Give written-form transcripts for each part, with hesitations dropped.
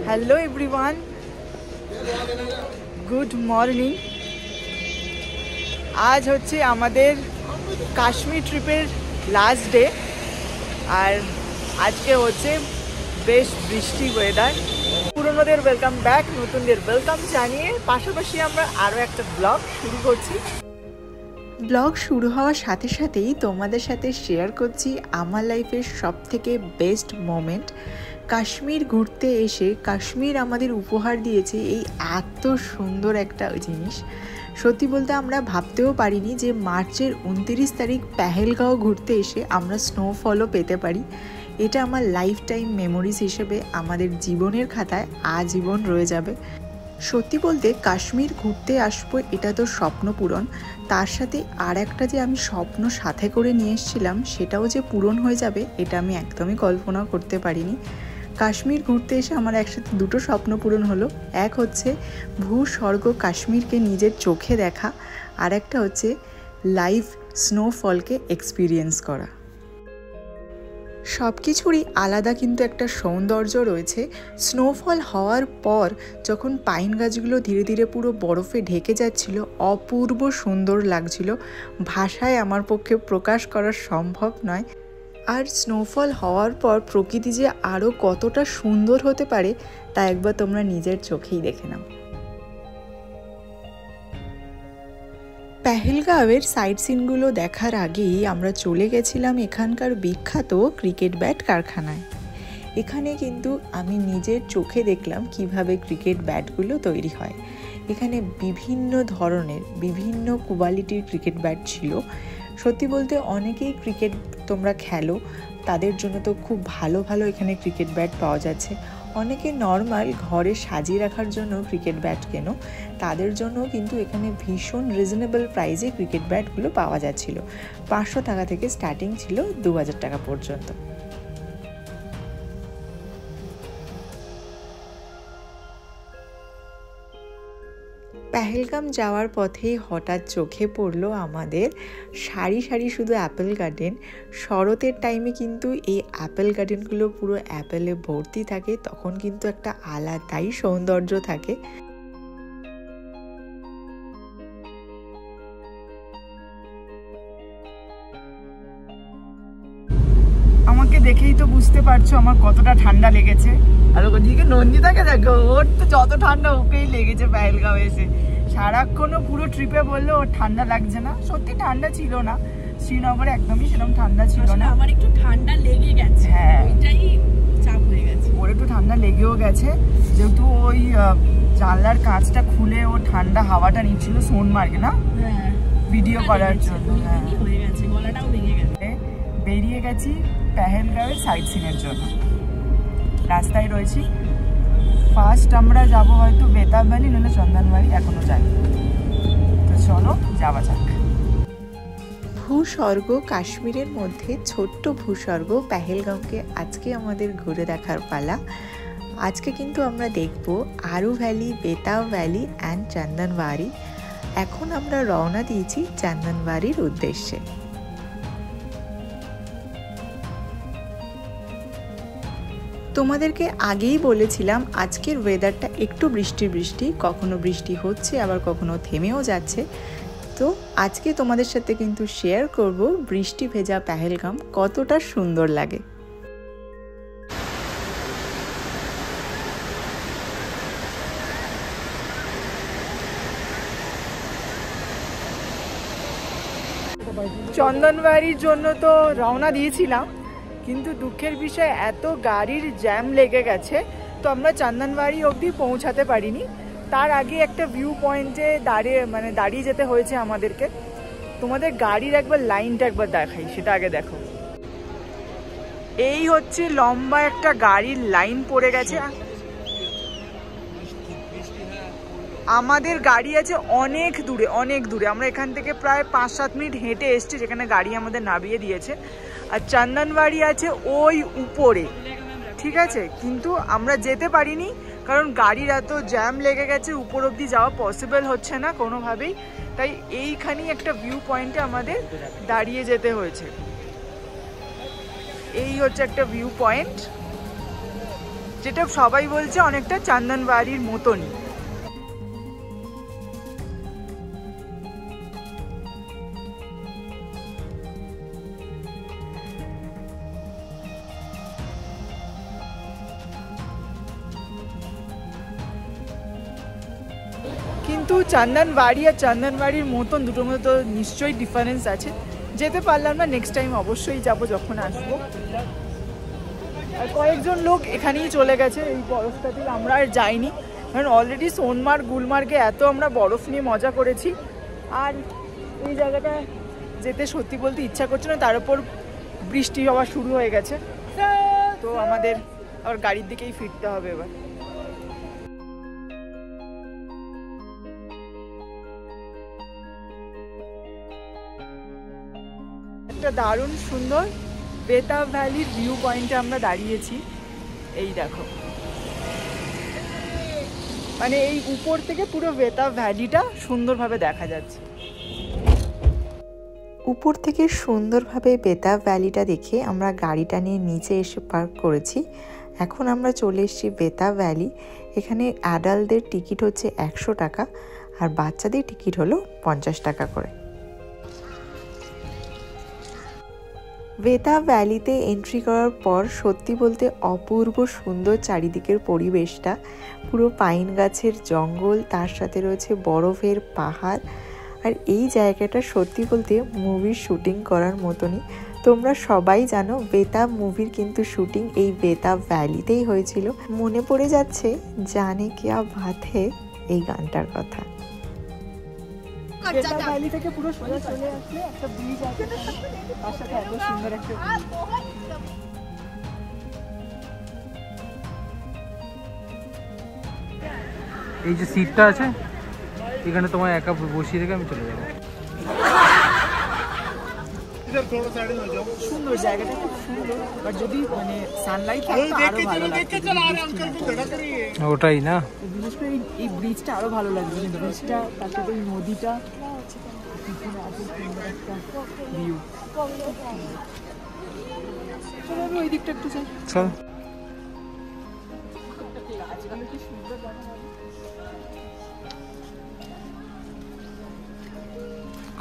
Hello everyone, good morning. आज হচ্ছে আমাদের কাশ্মীর ট্রিপের লাস্ট ডে আর আজকে হচ্ছে বেশ বৃষ্টি ওয়েদার। পুরনোদের ওয়েলকাম ব্যাক, নতুনদের ওয়েলকাম জানিয়ে পাশাপাশি আমরা আরও একটা ব্লগ শুরু করছি। ব্লগ শুরু হওয়ার সাথে সাথেই তোমাদের সাথে শেয়ার করছি আমার লাইফের সবথেকে বেস্ট মোমেন্ট। কাশ্মীর ঘুরতে এসে কাশ্মীর আমাদের উপহার দিয়েছে এই এত সুন্দর একটা জিনিস। সত্যি বলতে আমরা ভাবতেও পারিনি যে মার্চের 29 তারিখ পেহেলগাঁও ঘুরতে এসে আমরা স্নোফলও পেতে পারি। এটা আমার লাইফ টাইম মেমোরিজ হিসেবে আমাদের জীবনের খাতায় আজীবন রয়ে যাবে। সত্যি বলতে কাশ্মীর ঘুরতে আসবো এটা তো স্বপ্ন পূরণ, তার সাথে আর একটা যে আমি স্বপ্ন সাথে করে নিয়ে এসেছিলাম সেটাও যে পূরণ হয়ে যাবে এটা আমি একদমই কল্পনা করতে পারিনি। কাশ্মীর ঘুরতে এসে আমার একসাথে দুটো স্বপ্ন পূরণ হলো। এক হচ্ছে ভূস্বর্গ কাশ্মীরকে নিজের চোখে দেখা, আর একটা হচ্ছে লাইভ স্নোফলকে এক্সপিরিয়েন্স করা। সব কিছুরই আলাদা কিন্তু একটা সৌন্দর্য রয়েছে। স্নোফল হওয়ার পর যখন পাইন গাছগুলো ধীরে ধীরে পুরো বরফে ঢেকে যাচ্ছিল, অপূর্ব সুন্দর লাগছিল, ভাষায় আমার পক্ষে প্রকাশ করা সম্ভব নয়। আর স্নোফল হওয়ার পর প্রকৃতি যে আরও কতটা সুন্দর হতে পারে তা একবার তোমরা নিজের চোখেই দেখে নাও। পেহেলগাঁওয়ের সাইট সিনগুলো দেখার আগেই আমরা চলে গেছিলাম এখানকার বিখ্যাত ক্রিকেট ব্যাট কারখানায়। এখানে কিন্তু আমি নিজের চোখে দেখলাম কিভাবে ক্রিকেট ব্যাটগুলো তৈরি হয়। এখানে বিভিন্ন ধরনের বিভিন্ন কোয়ালিটির ক্রিকেট ব্যাট ছিল। সত্যি বলতে অনেকেই ক্রিকেট তোমরা খেলো, তাদের জন্য তো খুব ভালো ভালো এখানে ক্রিকেট ব্যাট পাওয়া যাচ্ছে। অনেকে নর্মাল ঘরে সাজিয়ে রাখার জন্য ক্রিকেট ব্যাট কেনো, তাদের জন্য কিন্তু এখানে ভীষণ রিজনেবল প্রাইসে ক্রিকেট ব্যাটগুলো পাওয়া যাচ্ছিল। 500 টাকা থেকে স্টার্টিং ছিল 2000 টাকা পর্যন্ত। পেহেলগাম যাওয়ার পথেই হঠাৎ চোখে পড়লো আমাদের সারি সারি শুধু অ্যাপেল গার্ডেন। শরতের টাইমে কিন্তু এই অ্যাপেল গার্ডেনগুলো পুরো অ্যাপেলে ভর্তি থাকে, তখন কিন্তু একটা আলাদাই সৌন্দর্য থাকে। আমাকে দেখেই তো বুঝতে পারছো আমার কতটা ঠান্ডা লেগেছে। আর ওদিকে নন্দিতাকে দেখো, ওর তো যত ঠান্ডা ওকেই লেগেছে পেহেলগাঁও এসে। সারাক্ষণও পুরো ট্রিপে বললো ওর ঠান্ডা লাগছে না, সত্যি ঠান্ডা ছিল না। শ্রীনগরে একদমই সেরকম ঠান্ডা ছিল না। আমার একটু ঠান্ডা লেগে গেছে, হ্যাঁ ওইটাই চাপ হয়ে গেছে। ওর একটু ঠান্ডা লেগেও গেছে, যেহেতু ওই জানলার কাঁচটা খুলে ও ঠান্ডা হাওয়াটা নিচ্ছিল সোনমার্গে না ভিডিও করার জন্য। হ্যাঁ হয়ে গেছে, গলাটাও ভেঙে গেছে। বেরিয়ে গেছি পেহেলগাঁওয়ের সাইট সিনের জন্য। রাস্তায় রয়েছি। ফার্স্ট আমরা যাব হয়তো বেতাব ভ্যালি নইলে চন্দনবাড়ি, এখনো যাই। তো চলো যাওয়া যাক। ভূস্বর্গ কাশ্মীরের মধ্যে ছোট্ট ভূস্বর্গ পেহেলগাঁওকে আজকে আমাদের ঘুরে দেখার পালা। আজকে কিন্তু আমরা দেখব Aru valley, Betaab valley and Chandanwari. এখন আমরা রওনা দিয়েছি চন্দনবাড়ির উদ্দেশ্যে। তোমাদেরকে আগেই বলেছিলাম আজকের ওয়েদারটা একটু বৃষ্টি বৃষ্টি, কখনো বৃষ্টি হচ্ছে আবার কখনো থেমেও যাচ্ছে। তো আজকে তোমাদের সাথে কিন্তু শেয়ার করব বৃষ্টি ভেজা পেহেলগাম কতটা সুন্দর লাগে। চন্দনবাড়ির জন্য তো রওনা দিয়েছিলাম, কিন্তু দুঃখের বিষয় এত গাড়ির জ্যাম লেগে গেছে তো আমরা চন্দনবাড়ি অবধি পৌঁছাতে পারিনি। তার আগে একটা ভিউ পয়েন্টে দাঁড়িয়ে যেতে হয়েছে আমাদেরকে। তোমাদের গাড়ির একবার লাইনটা একবার দেখাই, সেটা আগে দেখো। এই হচ্ছে লম্বা একটা গাড়ির লাইন পড়ে গেছে। আমাদের গাড়ি আছে অনেক দূরে অনেক দূরে। আমরা এখান থেকে প্রায় 5-7 মিনিট হেঁটে এসছি, যেখানে গাড়ি আমাদের নামিয়ে দিয়েছে। আর চন্দনবাড়ি আছে ওই উপরে, ঠিক আছে, কিন্তু আমরা যেতে পারিনি কারণ গাড়ির এত জ্যাম লেগে গেছে, উপর অবধি যাওয়া পসিবল হচ্ছে না কোনোভাবেই। তাই এইখানেই একটা ভিউ পয়েন্টে আমাদের দাঁড়িয়ে যেতে হয়েছে। এই হচ্ছে একটা ভিউ পয়েন্ট। যেটা সবাই বলছে অনেকটা চন্দনবাড়ির মতনই। কিন্তু চন্দনবাড়ি আর চন্দনবাড়ির মতন দুটোর মধ্যে তো নিশ্চয়ই ডিফারেন্স আছে। যেতে পারলাম না, নেক্সট টাইম অবশ্যই যাব যখন আসবো। আর কয়েকজন লোক এখানেই চলে গেছে এই বরফটা থেকে, আমরা আর যাইনি, কারণ অলরেডি সোনমার্গ গুলমার্গে এত আমরা বরফ নিয়ে মজা করেছি, আর এই জায়গাটা যেতে সত্যি বলতে ইচ্ছা করছে না। তার উপর বৃষ্টি হওয়া শুরু হয়ে গেছে, তো আমাদের আবার গাড়ির দিকেই ফিরতে হবে এবার। একটা দারুণ সুন্দর বেতাব ভ্যালির ভিউ পয়েন্টে আমরা দাঁড়িয়েছি। এই দেখো, মানে এই উপর থেকে পুরো বেতাব ভ্যালিটা সুন্দরভাবে দেখা যাচ্ছে। উপর থেকে সুন্দরভাবে বেতাব ভ্যালিটা দেখে আমরা গাড়িটা নিয়ে নিচে এসে পার্ক করেছি। এখন আমরা চলে এসেছি বেতাব ভ্যালি। এখানে অ্যাডাল্টদের টিকিট হচ্ছে 100 টাকা আর বাচ্চাদের টিকিট হলো 50 টাকা করে। বেতাব ভ্যালিতে এন্ট্রি করার পর সত্যি বলতে অপূর্ব সুন্দর চারিদিকের পরিবেশটা, পুরো পাইন গাছের জঙ্গল, তার সাথে রয়েছে বরফের পাহাড়। আর এই জায়গাটা সত্যি বলতে মুভির শুটিং করার মতনই। তোমরা সবাই জানো বেতাব মুভির কিন্তু শুটিং এই বেতাব ভ্যালিতেই হয়েছিল। মনে পড়ে যাচ্ছে জানে কিয়া বাত হে এই গানটার কথা। বেতাব ভ্যালি থেকে পুরো সোজা চলে আসলে একটা ব্রিজ আছে, তার সাথে এত সুন্দর একটা এই যে সিটটা আছে এখানে তোমায় একা বসিয়ে রেখে আমি চলে যাবো। সুন্দর জায়গাটা, খুব সুন্দর। বাট যদি মানে সানলাইট থাকে আরো ভালো লাগবে। ওটাই না, বিশেষ করে এই ব্রিজটা আরো ভালো লাগবে। ব্রিজটা, তার সাথে এই নদীটা, পিছনে আছে সুন্দর একটা ভিউ। চলো আমি ওই দিকটা একটু যাই। চল।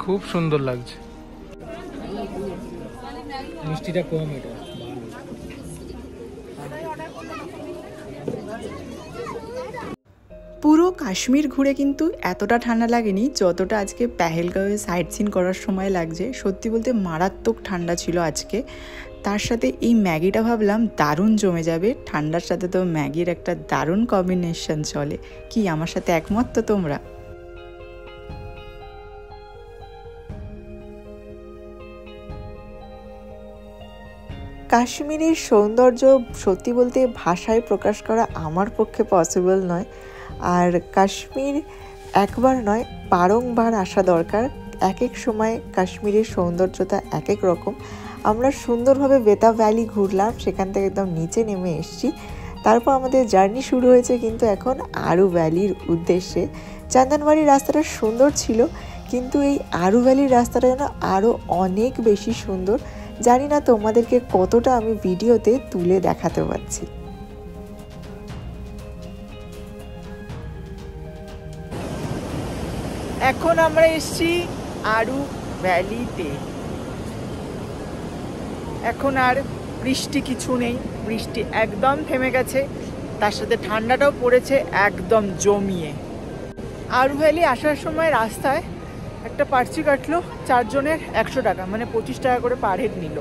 খুব সুন্দর লাগছে, মিষ্টিটা কম এটা। পুরো কাশ্মীর ঘুরে কিন্তু এতটা ঠান্ডা লাগেনি যতটা আজকে পেহেলগাঁওয়ে সাইট সিন করার সময় লাগছে। সত্যি বলতে মারাত্মক ঠান্ডা ছিল আজকে। তার সাথে এই ম্যাগিটা ভাবলাম দারুণ জমে যাবে, ঠান্ডার সাথে তো ম্যাগির একটা দারুণ কম্বিনেশন চলে। কি আমার সাথে একমত তো তোমরা? কাশ্মীরের সৌন্দর্য সত্যি বলতে ভাষায় প্রকাশ করা আমার পক্ষে পসিবল নয়। আর কাশ্মীর একবার নয় বারংবার আসা দরকার। এক এক সময় কাশ্মীরের সৌন্দর্যতা এক এক রকম। আমরা সুন্দরভাবে বেতাব ভ্যালি ঘুরলাম, সেখান থেকে একদম নিচে নেমে এসেছি। তারপর আমাদের জার্নি শুরু হয়েছে কিন্তু এখন আরু ভ্যালির উদ্দেশ্যে। চন্দনবাড়ির রাস্তাটা সুন্দর ছিল, কিন্তু এই আরু ভ্যালির রাস্তাটা যেন আরও অনেক বেশি সুন্দর। জানি না তোমাদেরকে কতটা আমি ভিডিওতে তুলে দেখাতে পারছি। এখন আমরা এসেছি আরু ভ্যালিতে। এখন আর বৃষ্টি কিছু নেই, বৃষ্টি একদম থেমে গেছে, তার সাথে ঠান্ডাটাও পড়েছে একদম জমিয়ে। আরু ভ্যালি আসার সময় রাস্তায় একটা পার্চি কাটলো, 4 জনের 100 টাকা, মানে 25 টাকা করে পার হেড নিল।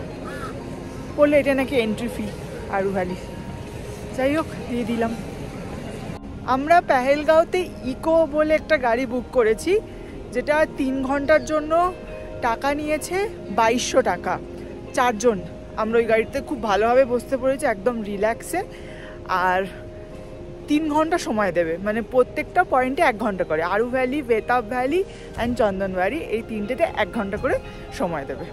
বললে এটা নাকি এন্ট্রি ফি আরু ভ্যালি। যাই হোক, দিয়ে দিলাম। আমরা পেহেলগাঁওতে ইকো বলে একটা গাড়ি বুক করেছি, যেটা 3 ঘন্টার জন্য টাকা নিয়েছে 2200 টাকা 4 জন। আমরা ওই গাড়িতে খুব ভালোভাবে বসতে পড়েছি, একদম রিল্যাক্সে। আর 3 ঘন্টা সময় দেবে, মানে প্রত্যেকটা পয়েন্টে 1 ঘন্টা করে। Aru valley, Betaab valley and Chandanwari, এই 3টেতে 1 ঘন্টা করে সময় দেবে।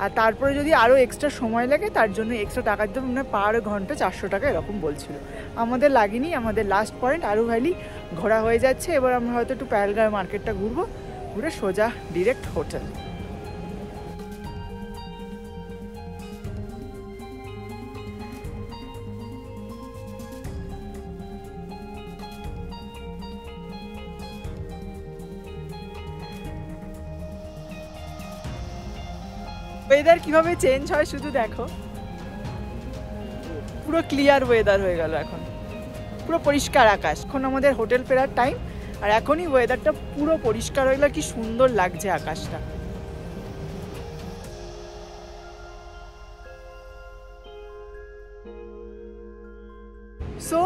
আর তারপরে যদি আরও এক্সট্রা সময় লাগে তার জন্য এক্সট্রা টাকা দিতে, মানে পার ঘন্টা 400 টাকা এরকম বলছিল। আমাদের লাগেনি, আমাদের লাস্ট পয়েন্ট আরু ভ্যালি ঘোরা হয়ে যাচ্ছে। এবার আমরা হয়তো একটু পেহেলগাঁও মার্কেটটা ঘুরবো, ঘুরে সোজা ডিরেক্ট হোটেল। ওয়েদার কিভাবে চেঞ্জ হয় শুধু দেখো, পুরো ক্লিয়ার ওয়েদার হয়ে গেল এখন, পুরো পরিষ্কার আকাশ। এখন আমাদের হোটেল ফেরার টাইম, আর এখনই ওয়েদারটা পুরো পরিষ্কার হয়ে গেল, কি সুন্দর লাগছে আকাশটা। সো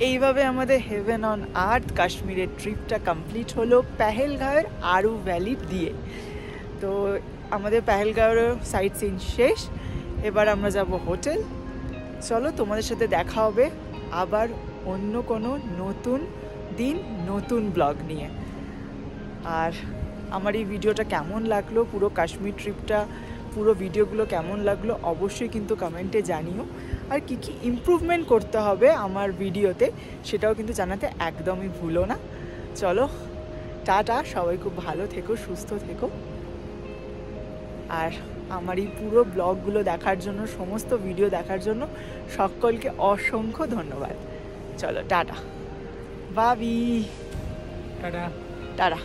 এইভাবে আমাদের হেভেন অন আর্থ কাশ্মীরের ট্রিপটা কমপ্লিট হলো পেহেলগাঁওয়ের আরু ভ্যালি দিয়ে। তো আমাদের পেহেলগাঁওয়ের সাইট সিন শেষ, এবার আমরা যাব হোটেল। চলো তোমাদের সাথে দেখা হবে আবার অন্য কোনো নতুন দিন নতুন ব্লগ নিয়ে। আর আমার এই ভিডিওটা কেমন লাগলো, পুরো কাশ্মীর ট্রিপটা, পুরো ভিডিওগুলো কেমন লাগলো অবশ্যই কিন্তু কমেন্টে জানিও। আর কি কি ইমপ্রুভমেন্ট করতে হবে আমার ভিডিওতে সেটাও কিন্তু জানাতে একদমই ভুলো না। চলো টাটা, সবাই খুব ভালো থেকো, সুস্থ থেকো। আর আমার এই পুরো ব্লগগুলো দেখার জন্য, সমস্ত ভিডিও দেখার জন্য সকলকে অসংখ্য ধন্যবাদ। চলো টাটা, বাবি, টাটা। টাটা।